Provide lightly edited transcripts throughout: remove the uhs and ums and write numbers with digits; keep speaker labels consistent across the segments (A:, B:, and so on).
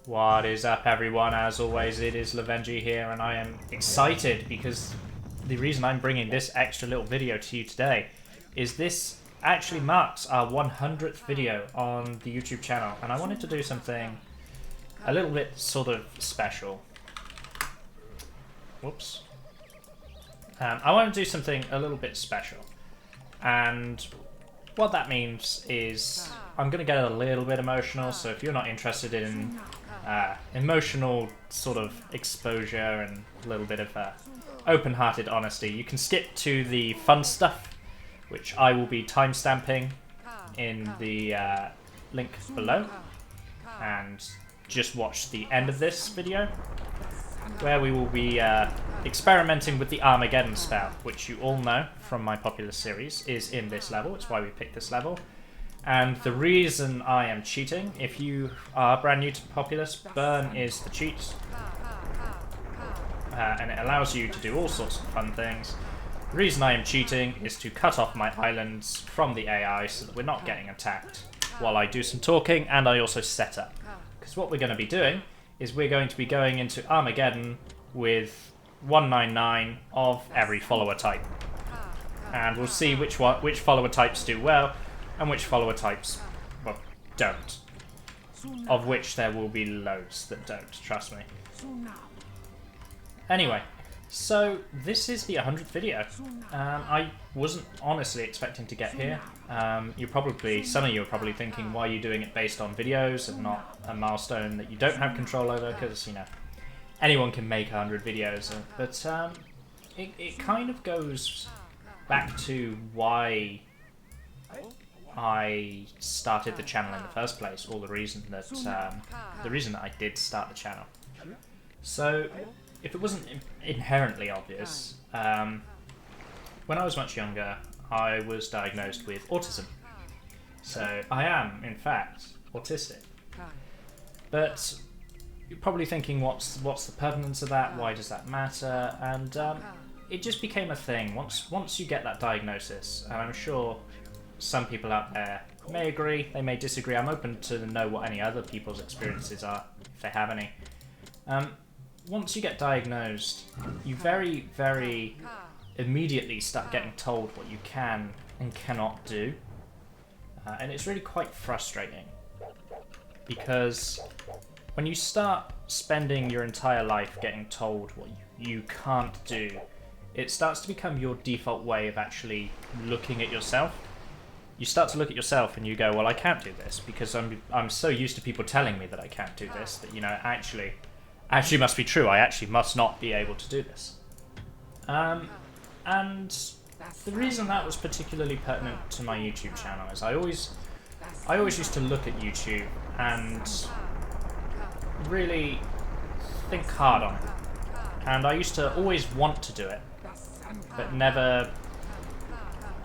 A: What is up, everyone? As always, it is Lovenji here, and I am excited because the reason I'm bringing this extra little video to you today is this actually marks our 100th video on the YouTube channel, and I wanted to do something a little bit sort of special. Whoops. I want to do something a little bit special, and what that means is I'm going to get a little bit emotional, so if you're not interested in emotional sort of exposure and a little bit of open-hearted honesty, you can skip to the fun stuff, which I will be timestamping in the link below, and just watch the end of this video, where we will be experimenting with the Armageddon spell, which you all know from my popular series is in this level. It's why we picked this level. And the reason I am cheating, if you are brand new to Populous, Burn is the cheat. And it allows you to do all sorts of fun things. The reason I am cheating is to cut off my islands from the AI so that we're not getting attacked while I do some talking, and I also set up. Because what we're going to be doing is we're going to be going into Armageddon with 199 of every follower type. And we'll see which follower types do well and which follower types, well, don't. Of which there will be loads that don't, trust me. Anyway, so this is the 100th video. I wasn't honestly expecting to get here. Some of you are probably thinking, why are you doing it based on videos and not a milestone that you don't have control over? Because, you know, anyone can make 100 videos. But it kind of goes back to why I started the channel in the first place, or the reason that I did start the channel. So, if it wasn't inherently obvious, when I was much younger, I was diagnosed with autism. So I am, in fact, autistic. But you're probably thinking, what's the pertinence of that? Why does that matter? And it just became a thing. Once you get that diagnosis, and I'm sure some people out there may agree, they may disagree. I'm open to know what any other people's experiences are, if they have any. Once you get diagnosed, you very, very immediately start getting told what you can and cannot do. And it's really quite frustrating. Because when you start spending your entire life getting told what you can't do, it starts to become your default way of actually looking at yourself. You start to look at yourself and you go, well, I can't do this because I'm so used to people telling me that I can't do this that, you know, actually must be true. I actually must not be able to do this. And the reason that was particularly pertinent to my YouTube channel is I always used to look at YouTube and really think hard on it. And I used to always want to do it, but never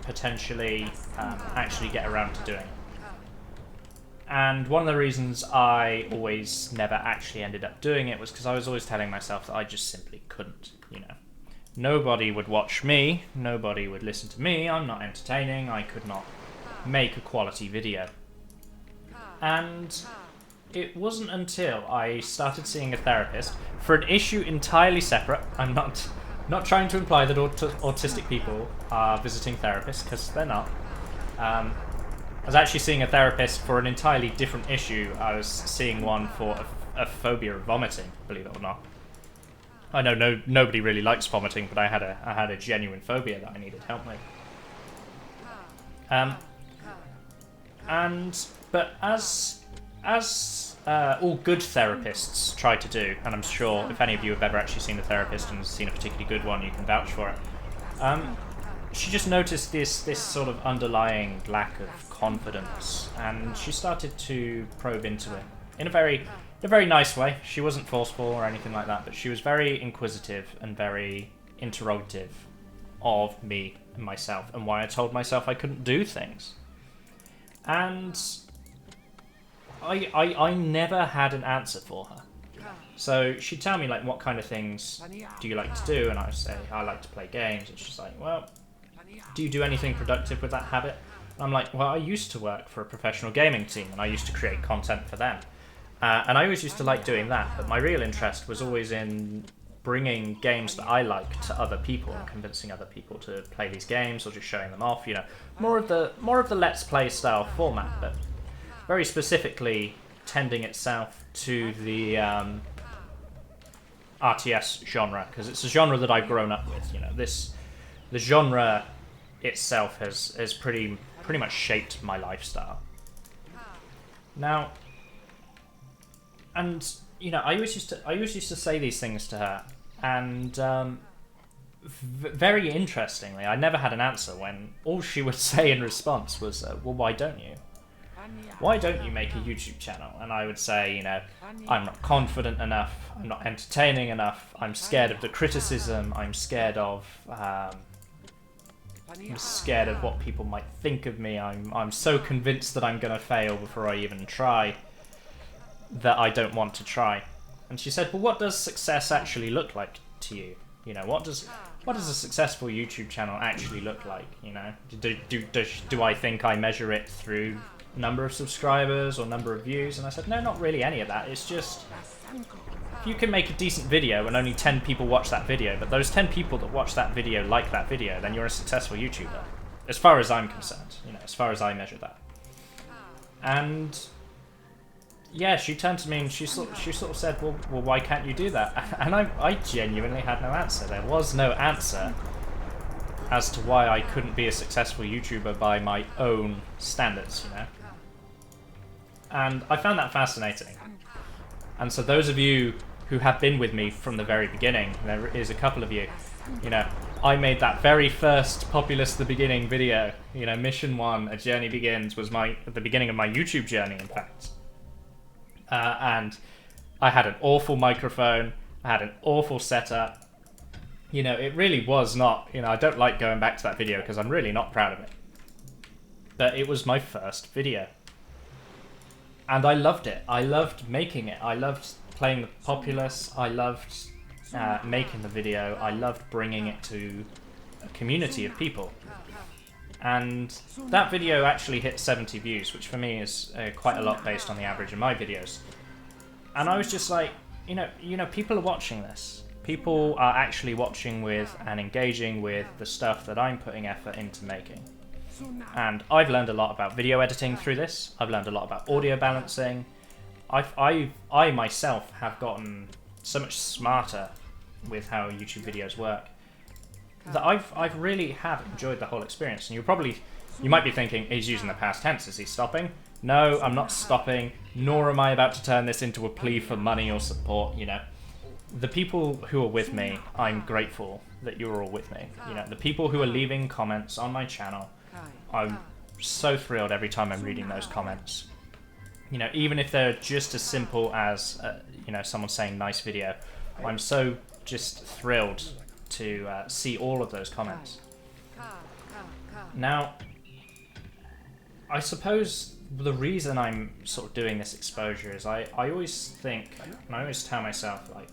A: potentially actually get around to doing it. And one of the reasons I always never actually ended up doing it was because I was always telling myself that I just simply couldn't, you know. Nobody would watch me, nobody would listen to me, I'm not entertaining, I could not make a quality video. And it wasn't until I started seeing a therapist for an issue entirely separate. I'm not trying to imply that autistic people are visiting therapists, because they're not. I was actually seeing a therapist for an entirely different issue. I was seeing one for a phobia of vomiting, believe it or not. I know nobody really likes vomiting, but I had a genuine phobia that I needed help with. But as all good therapists try to do, and I'm sure if any of you have ever actually seen a therapist and seen a particularly good one, you can vouch for it. She just noticed this sort of underlying lack of confidence, and she started to probe into it in a very nice way. She wasn't forceful or anything like that, but she was very inquisitive and very interrogative of me and myself and why I told myself I couldn't do things. And I never had an answer for her. So she'd tell me, like, what kind of things do you like to do? And I would say, I like to play games. And she's like, well, do you do anything productive with that habit? And I'm like, well, I used to work for a professional gaming team and I used to create content for them. And I always used to like doing that, but my real interest was always in bringing games that I like to other people and convincing other people to play these games or just showing them off. You know, more of the Let's Play style format, but very specifically tending itself to the RTS genre, because it's a genre that I've grown up with. You know, the genre itself has pretty much shaped my lifestyle. Now, and you know, I always used to say these things to her, and very interestingly, I never had an answer when all she would say in response was, "Well, why don't you? Why don't you make a YouTube channel?" And I would say, you know, I'm not confident enough, I'm not entertaining enough, I'm scared of the criticism, I'm scared of what people might think of me, I'm so convinced that I'm gonna fail before I even try that I don't want to try. And she said, well, what does success actually look like to you? You know, what does a successful YouTube channel actually look like? You know, do I think I measure it through number of subscribers or number of views? And I said, no, not really any of that. It's just, if you can make a decent video and only 10 people watch that video, but those 10 people that watch that video like that video, then you're a successful YouTuber. As far as I'm concerned, you know, as far as I measure that. And yeah, she turned to me and she sort of said, well, why can't you do that? And I genuinely had no answer. There was no answer as to why I couldn't be a successful YouTuber by my own standards, you know? And I found that fascinating. And so those of you who have been with me from the very beginning, there is a couple of you, you know, I made that very first Populous the Beginning video, you know, Mission 1, A Journey Begins, was the beginning of my YouTube journey, in fact. And I had an awful microphone, I had an awful setup. You know, it really was not, you know, I don't like going back to that video because I'm really not proud of it. But it was my first video. And I loved it. I loved making it. I loved playing the Populous. I loved making the video. I loved bringing it to a community of people. And that video actually hit 70 views, which for me is quite a lot based on the average of my videos. And I was just like, you know, people are watching this. People are actually watching with and engaging with the stuff that I'm putting effort into making. And I've learned a lot about video editing through this. I've learned a lot about audio balancing. I myself have gotten so much smarter with how YouTube videos work that I've really have enjoyed the whole experience. And you might be thinking, he's using the past tense, is he stopping? No, I'm not stopping, nor am I about to turn this into a plea for money or support, you know. The people who are with me, I'm grateful that you're all with me. You know, the people who are leaving comments on my channel, I'm so thrilled every time I'm reading those comments. You know, even if they're just as simple as, you know, someone saying nice video, I'm so just thrilled to see all of those comments. Now, I suppose the reason I'm sort of doing this exposure is I always think, and I always tell myself, like,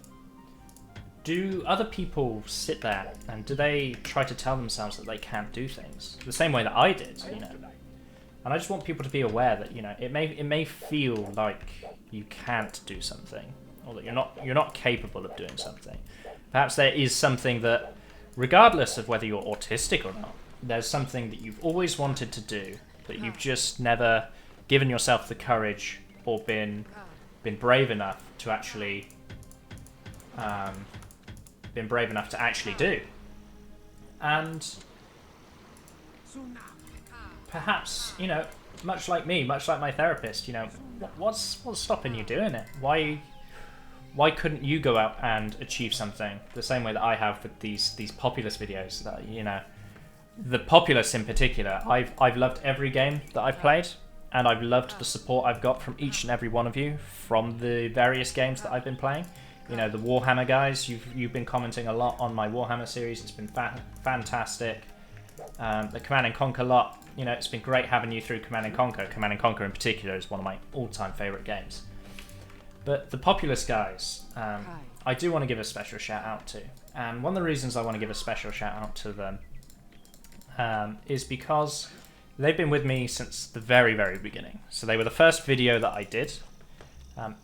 A: do other people sit there and do they try to tell themselves that they can't do things? The same way that I did, you know. And I just want people to be aware that, you know, it may feel like you can't do something, or that you're not capable of doing something. Perhaps there is something that, regardless of whether you're autistic or not, there's something that you've always wanted to do, but you've just never given yourself the courage or been brave enough to actually do. And perhaps, you know, much like me, much like my therapist, you know, what's stopping you doing it? Why couldn't you go out and achieve something the same way that I have with these Populous videos? That, you know, the Populous in particular, I've loved every game that I've played, and I've loved the support I've got from each and every one of you from the various games that I've been playing. You know, the Warhammer guys, you've been commenting a lot on my Warhammer series. It's been fantastic. The Command & Conquer lot, you know, it's been great having you through Command & Conquer. Command & Conquer in particular is one of my all-time favourite games. But the Populous guys, I do want to give a special shout out to. And one of the reasons I want to give a special shout out to them is because they've been with me since the very, very beginning. So they were the first video that I did.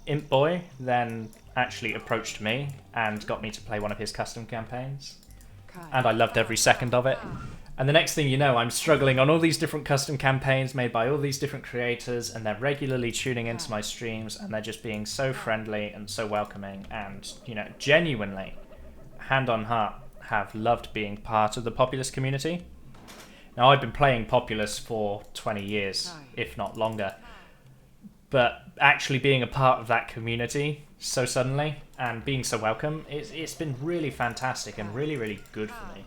A: Imp Boy then actually approached me and got me to play one of his custom campaigns, and I loved every second of it. And the next thing you know, I'm struggling on all these different custom campaigns made by all these different creators, and they're regularly tuning into my streams, and they're just being so friendly and so welcoming, and, you know, genuinely, hand on heart, have loved being part of the Populous community. Now, I've been playing Populous for 20 years, if not longer, but actually being a part of that community so suddenly and being so welcome, it's been really fantastic and really, really good for me.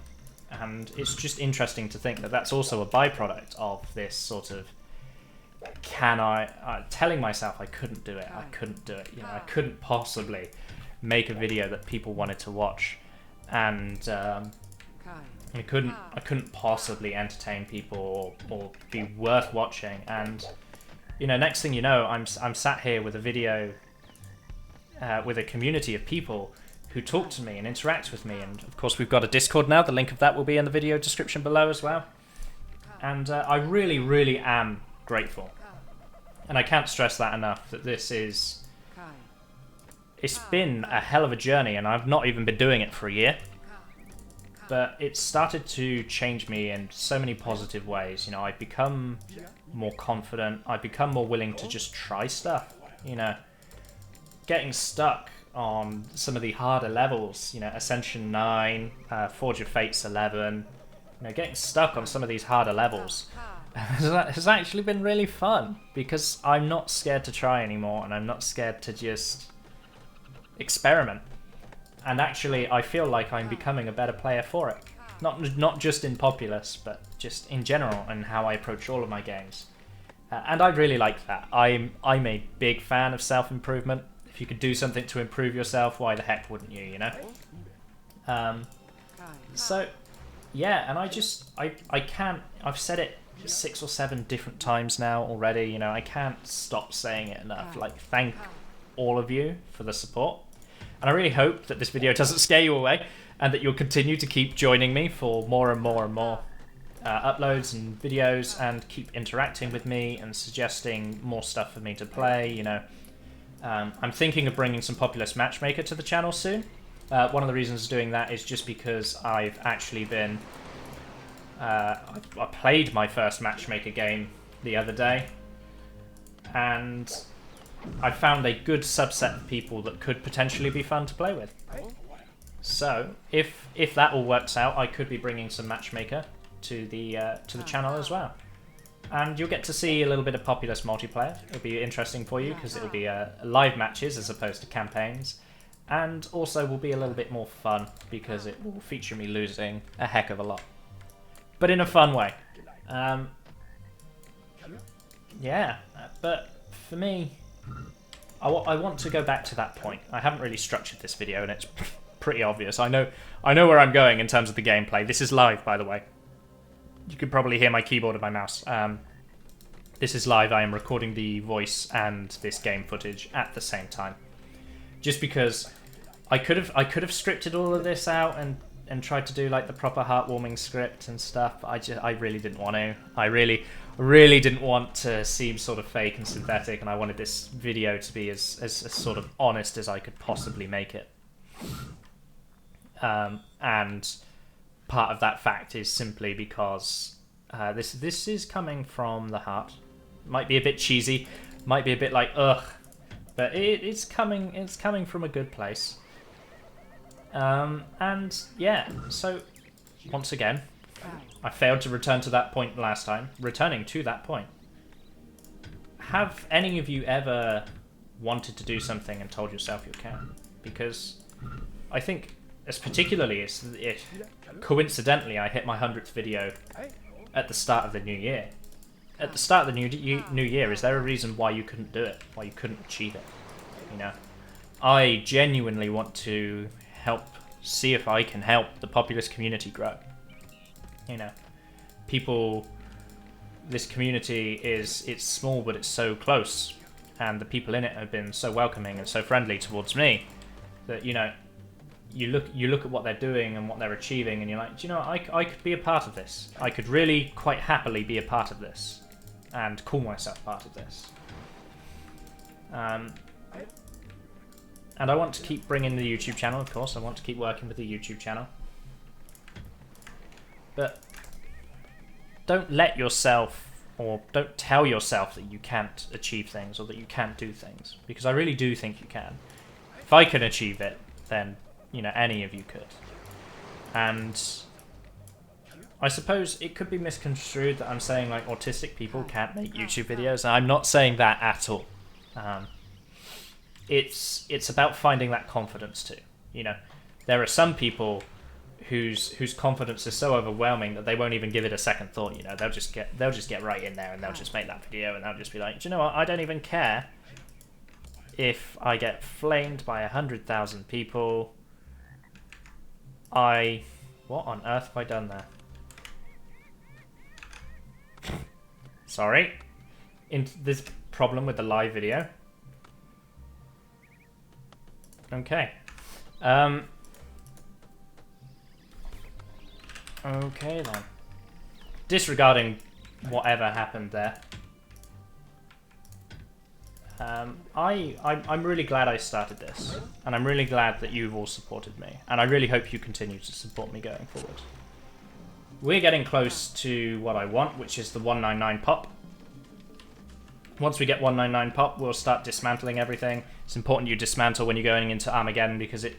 A: And it's just interesting to think that that's also a byproduct of this sort of, telling myself I couldn't do it, you know, I couldn't possibly make a video that people wanted to watch, and I couldn't possibly entertain people or be worth watching. And, you know, next thing you know, I'm sat here with a video with a community of people who talk to me and interact with me, and of course we've got a Discord now. The link of that will be in the video description below as well. And I really, really am grateful, and I can't stress that enough, that it's been a hell of a journey, and I've not even been doing it for a year, but it's started to change me in so many positive ways. You know, I've become more confident, I've become more willing to just try stuff, you know, getting stuck on some of the harder levels, you know, Ascension 9, Forge of Fates 11, you know, getting stuck on some of these harder levels has actually been really fun, because I'm not scared to try anymore, and I'm not scared to just experiment. And actually, I feel like I'm becoming a better player for it. Not just in Populous, but just in general, and how I approach all of my games. And I really like that. I'm a big fan of self-improvement. If you could do something to improve yourself, why the heck wouldn't you, you know? So, yeah, and I can't, I've said it 6 or 7 different times now already, you know, I can't stop saying it enough. Like, thank all of you for the support. And I really hope that this video doesn't scare you away, and that you'll continue to keep joining me for more and more and more uploads and videos, and keep interacting with me and suggesting more stuff for me to play, you know. I'm thinking of bringing some Populous Matchmaker to the channel soon. One of the reasons doing that is just because I've actually been... I played my first Matchmaker game the other day, and I found a good subset of people that could potentially be fun to play with. So, if that all works out, I could be bringing some Matchmaker to the channel as well. And you'll get to see a little bit of Populous multiplayer. It'll be interesting for you, because it'll be live matches as opposed to campaigns. And also will be a little bit more fun, because it will feature me losing a heck of a lot. But in a fun way. Yeah, but for me, I want to go back to that point. I haven't really structured this video, and it's pretty obvious. I know where I'm going in terms of the gameplay. This is live, by the way. You could probably hear my keyboard and my mouse. This is live. I am recording the voice and this game footage at the same time, just because I could have scripted all of this out and tried to do like the proper heartwarming script and stuff. But I really didn't want to. I really didn't want to seem sort of fake and synthetic, and I wanted this video to be as sort of honest as I could possibly make it. And part of that fact is simply because this is coming from the heart. Might be a bit cheesy, might be a bit like ugh, but it's coming from a good place. And yeah, so once again, I failed to return to that point last time. Returning to that point. Have any of you ever wanted to do something and told yourself you can? Because I think, coincidentally, I hit my 100th video at the start of the new year. At the start of the new year, is there a reason why you couldn't do it? Why you couldn't achieve it? You know, I genuinely want to see if I can help the Populous community grow. You know, this community it's small, but it's so close, and the people in it have been so welcoming and so friendly towards me that, you know, you look at what they're doing and what they're achieving, and you're like, do you know what, I could be a part of this. I could really quite happily be a part of this and call myself part of this. And I want to keep bringing the YouTube channel, of course. I want to keep working with the YouTube channel. But don't let yourself, or don't tell yourself that you can't achieve things or that you can't do things. Because I really do think you can. If I can achieve it, then, you know, any of you could. And I suppose it could be misconstrued that I'm saying, like, autistic people can't make YouTube videos. And I'm not saying that at all. It's about finding that confidence too. You know, there are some people whose confidence is so overwhelming that they won't even give it a second thought. You know, they'll just get right in there and they'll just make that video and they'll just be like, do you know what? I don't even care if I get flamed by 100,000 people. What on earth have I done there? Sorry. This problem with the live video. Okay. Okay then. Disregarding whatever happened there. I'm really glad I started this. And I'm really glad that you've all supported me. And I really hope you continue to support me going forward. We're getting close to what I want, which is the 199 pop. Once we get 199 pop, we'll start dismantling everything. It's important you dismantle when you're going into Armageddon because it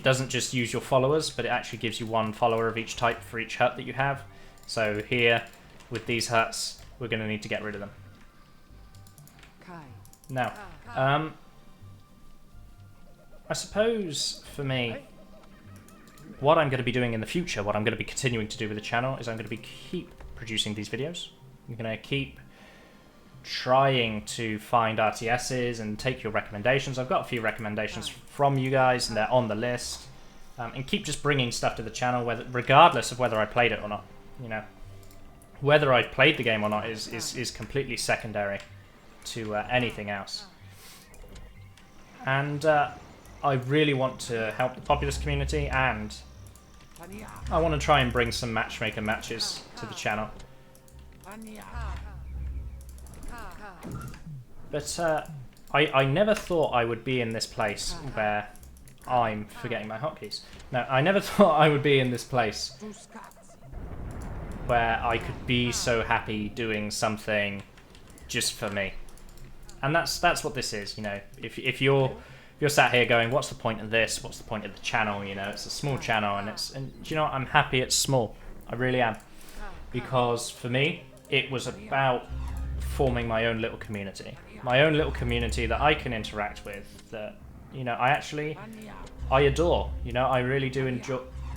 A: doesn't just use your followers, but it actually gives you one follower of each type for each hut that you have. So here, with these huts, we're going to need to get rid of them. Now, I suppose for me, what I'm going to be doing in the future, what I'm going to be continuing to do with the channel, is I'm going to keep producing these videos. I'm going to keep trying to find RTSs and take your recommendations. I've got a few recommendations from you guys and they're on the list. And keep just bringing stuff to the channel, regardless of whether I played it or not. You know, whether I played the game or not is completely secondary to anything else. And I really want to help the Populous community, and I want to try and bring some matchmaker matches to the channel. But I never thought I would be in this place where I'm forgetting my hotkeys. No, I never thought I would be in this place where I could be so happy doing something just for me. And that's what this is, you know. If you're sat here going, what's the point of this? What's the point of the channel? You know, it's a small channel, and do you know what? I'm happy it's small. I really am, because for me, it was about forming my own little community, that I can interact with. That, you know, I adore. You know, I really do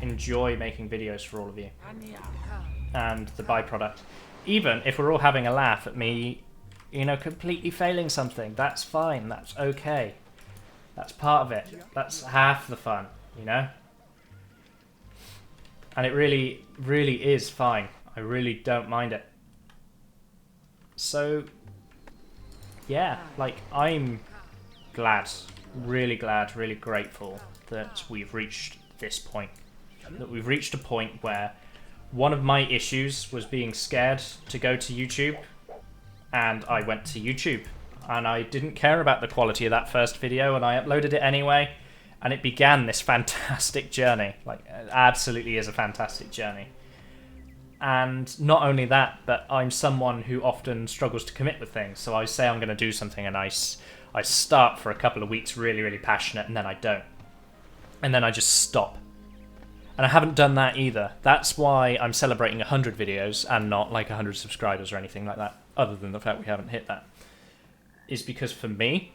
A: enjoy making videos for all of you, and the byproduct. Even if we're all having a laugh at me, you know, completely failing something, that's fine. That's okay. That's part of it. That's half the fun, you know? And it really, really is fine. I really don't mind it. So, yeah, like, I'm glad, really grateful that we've reached this point. That we've reached a point where one of my issues was being scared to go to YouTube, and I went to YouTube. And I didn't care about the quality of that first video, and I uploaded it anyway, and it began this fantastic journey. Like, it absolutely is a fantastic journey. And not only that, but I'm someone who often struggles to commit with things. So I say I'm going to do something, and I start for a couple of weeks really passionate, and then I don't. And then I just stop. And I haven't done that either. That's why I'm celebrating 100 videos and not like 100 subscribers or anything like that, other than the fact we haven't hit that. Is because for me,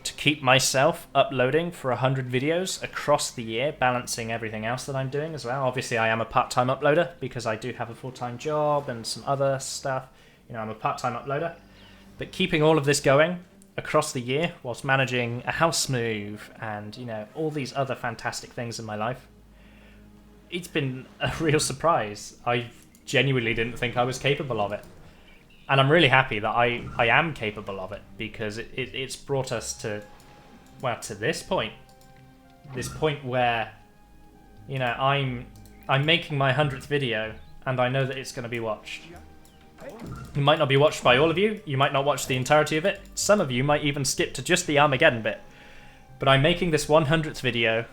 A: to keep myself uploading for 100 videos across the year, balancing everything else that I'm doing as well. Obviously, I am a part-time uploader because I do have a full-time job and some other stuff. You know, I'm a part-time uploader. But keeping all of this going across the year whilst managing a house move and, you know, all these other fantastic things in my life, it's been a real surprise. I genuinely didn't think I was capable of it. And I'm really happy that I am capable of it, because it's brought us to, well, to this point. This point where, you know, I'm making my 100th video, and I know that it's going to be watched. It might not be watched by all of you. You might not watch the entirety of it. Some of you might even skip to just the Armageddon bit. But I'm making this 100th video.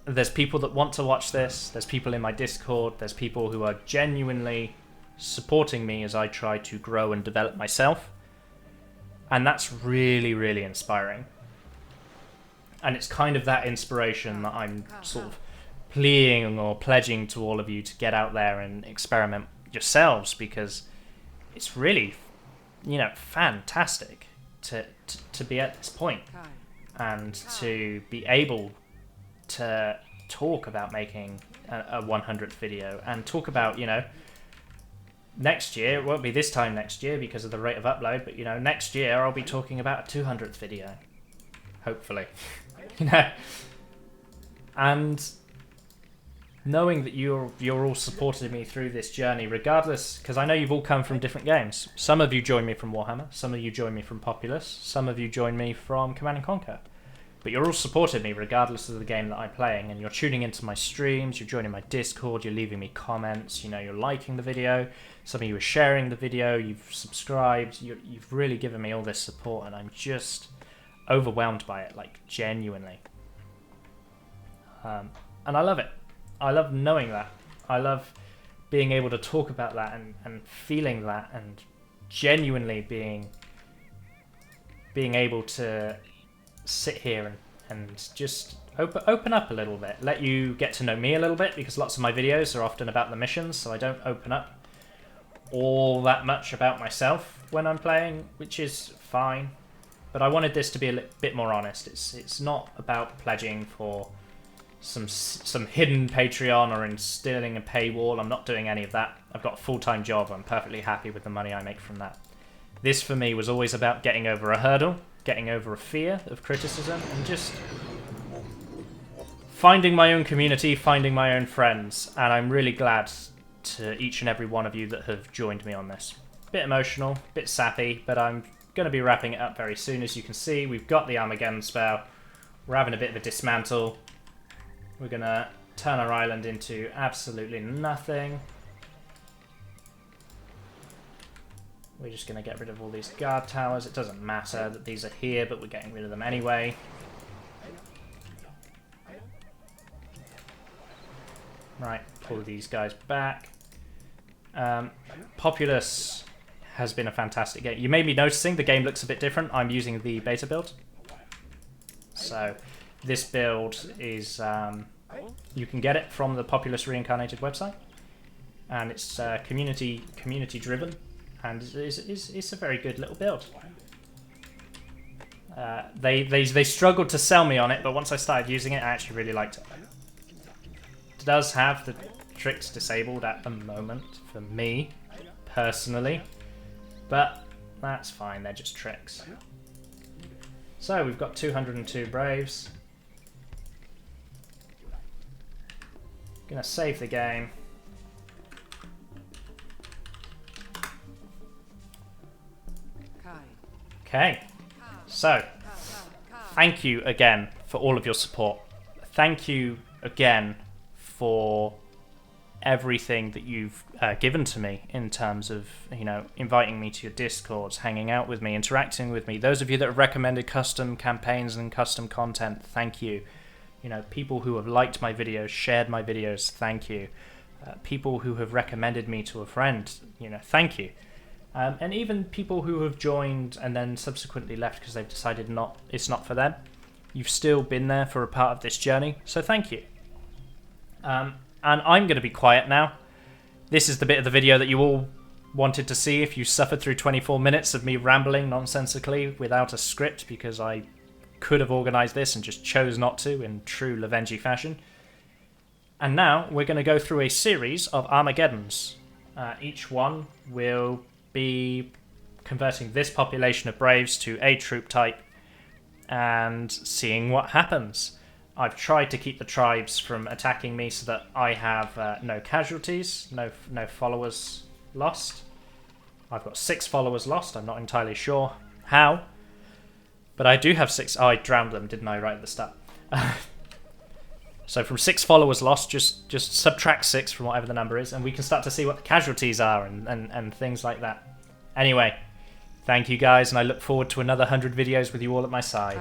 A: There's people that want to watch this. There's people in my Discord. There's people who are genuinely supporting me as I try to grow and develop myself. And that's really, really inspiring. And it's kind of that inspiration that I'm sort of pleading or pledging to all of you to get out there and experiment yourselves, because it's really, you know, fantastic to be at this point and to be able to talk about making a 100th video and talk about, you know, next year, it won't be this time next year because of the rate of upload, but, you know, next year I'll be talking about a 200th video. Hopefully. You know? And knowing that you're all supporting me through this journey, regardless, because I know you've all come from different games. Some of you joined me from Warhammer, some of you joined me from Populous, some of you joined me from Command & Conquer. But you're all supporting me regardless of the game that I'm playing, and you're tuning into my streams, you're joining my Discord, you're leaving me comments, you know, you're liking the video, some of you are sharing the video, you've subscribed, you've really given me all this support, and I'm just overwhelmed by it, like, genuinely. And I love it. I love knowing that. I love being able to talk about that and feeling that, and genuinely being able to sit here and just open up a little bit, let you get to know me a little bit, because lots of my videos are often about the missions, so I don't open up all that much about myself when I'm playing, which is fine. But I wanted this to be a bit more honest. It's not about pledging for some hidden Patreon or instilling a paywall. I'm not doing any of that. I've got a full-time job. I'm perfectly happy with the money I make from that. This for me was always about getting over a hurdle, getting over a fear of criticism, and just finding my own community, finding my own friends. And I'm really glad to each and every one of you that have joined me on this. Bit emotional, bit sappy, but I'm going to be wrapping it up very soon. As you can see, we've got the Armageddon spell. We're having a bit of a dismantle. We're going to turn our island into absolutely nothing. We're just going to get rid of all these guard towers. It doesn't matter that these are here, but we're getting rid of them anyway. Right, pull these guys back. Populous has been a fantastic game. You may be noticing the game looks a bit different. I'm using the beta build. So this build is, you can get it from the Populous Reincarnated website, and it's community driven, and it's a very good little build. They struggled to sell me on it, but once I started using it, I actually really liked it. It does have the tricks disabled at the moment for me personally, but that's fine, they're just tricks. So we've got 202 Braves. Gonna save the game. Okay, so thank you again for all of your support. Thank you again for everything that you've given to me in terms of, you know, inviting me to your Discords, hanging out with me, interacting with me. Those of you that have recommended custom campaigns and custom content, thank you. You know, people who have liked my videos, shared my videos, thank you. People who have recommended me to a friend, you know, thank you. And even people who have joined and then subsequently left because they've decided it's not for them. You've still been there for a part of this journey, so thank you. And I'm going to be quiet now. This is the bit of the video that you all wanted to see if you suffered through 24 minutes of me rambling nonsensically without a script, because I could have organised this and just chose not to in true Lovenji fashion. And now we're going to go through a series of Armageddons. Each one will be converting this population of Braves to a troop type and seeing what happens. I've tried to keep the tribes from attacking me so that I have no casualties, no followers lost. I've got 6 followers lost. I'm not entirely sure how, but I do have 6. Oh, I drowned them, didn't I, right at the start? So from 6 followers lost, just subtract 6 from whatever the number is, and we can start to see what the casualties are and things like that. Anyway, thank you guys, and I look forward to another 100 videos with you all at my side.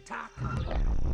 B: attack.